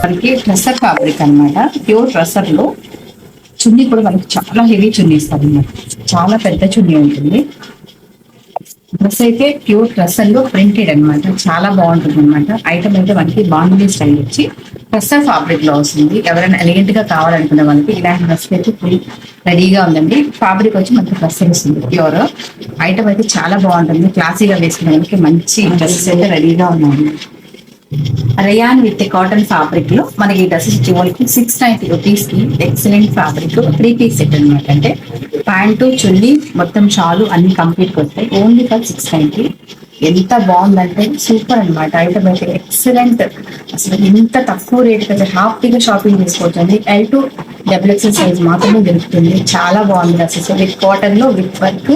మనకి ట్రెస్సర్ ఫ్యాబ్రిక్ అన్నమాట. ప్యూర్ ట్రెస్సర్ లో చున్నీ కూడా మనకి చాలా హెవీ చున్నీ ఇస్తారు అన్నమాట. చాలా పెద్ద చున్నీ ఉంటుంది. డ్రెస్ అయితే ప్యూర్ ట్రెస్సర్ లో ప్రింటెడ్ అన్నమాట. చాలా బాగుంటుంది అనమాట. ఐటమ్ అయితే మనకి బాంబే స్టైల్ వచ్చి ట్రెస్సర్ ఫ్యాబ్రిక్ లో వస్తుంది. ఎవరైనా ఎలిగెంట్ గా కావాలనుకునే వాళ్ళకి ఇలాంటి డ్రెస్ అయితే ఫుల్ రెడీగా ఉందండి. ఫ్యాబ్రిక్ వచ్చి మనకి ట్రెస్సర్ వస్తుంది ప్యూర్. ఐటమ్ అయితే చాలా బాగుంటుంది. క్లాసీగా వేసుకునే వాళ్ళకి మంచి డ్రెస్సెస్ అయితే రెడీగా ఉన్నాయి. రయాన్ విత్ కాటన్ ఫ్యాబ్రిక్ లో మనకి ఈ డ్రెస్సెస్ వచ్చి 690 రూపీస్ కి ఎక్సలెంట్ ఫ్యాబ్రిక్ 3 పీస్ సెట్ అనమాట. అంటే ప్యాంటు చున్నీ మొత్తం షాలు అన్ని కంప్లీట్ వస్తాయి. Only for 690. ఎంత బాగుందంటే సూపర్ అనమాట. ఐటమ్ అయితే ఎక్సలెంట్. అసలు ఇంత తక్కువ రేట్ అయితే హ్యాపీగా షాపింగ్ చేసుకోవచ్చు అండి. XXL సైజ్ మాత్రమే దొరుకుతుంది. చాలా బాగుంది డ్రెస్సెస్ విత్ కాటన్ లో విత్ వర్క్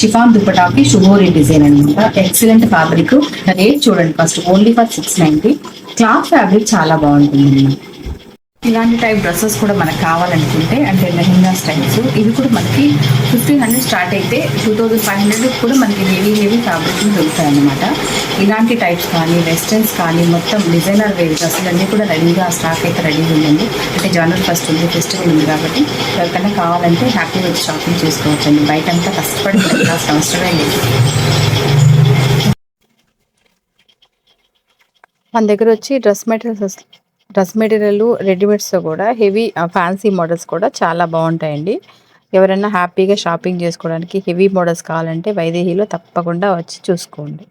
షిఫాన్ దుపటాకి షుగోరి డిజైన్ అనమాట. Excellent fabric. రేట్ చూడండి first only for 690. Cloth fabric చాలా బాగుంటుంది. ఇలాంటి టైప్ డ్రెస్సెస్ కూడా మనకు కావాలనుకుంటే అంటే లెహెంగా స్టైల్స్ ఇవి కూడా మనకి 1500 స్టార్ట్ అయితే 2500 కూడా మనకి హెవీ ఫ్యాబ్రిక్ దొరుకుతాయి అనమాట. ఇలాంటి టైప్స్ కానీ వెస్టర్న్స్ కానీ మొత్తం డిజైనర్ వేర్ డ్రెస్సులు అన్నీ కూడా రెడీగా స్టాక్ అయితే రెడీగా ఉందండి. అంటే జనవరి 1 ఉంది, ఫెస్టివల్ ఉంది కాబట్టి ఎవరికైనా కావాలంటే హ్యాపీగా వచ్చి షాపింగ్ చేసుకోవచ్చండి. బయట అంతా కష్టపడి పెట్టాల్సిన అవసరమే లేదు. మన దగ్గర వచ్చి డ్రెస్ మెటీరియల్ రెడీమేడ్స్లో కూడా హెవీ ఫ్యాన్సీ మోడల్స్ కూడా చాలా బాగుంటాయండి. ఎవరైనా హ్యాపీగా షాపింగ్ చేసుకోవడానికి హెవీ మోడల్స్ కావాలంటే వైదేహిలో తప్పకుండా వచ్చి చూసుకోండి.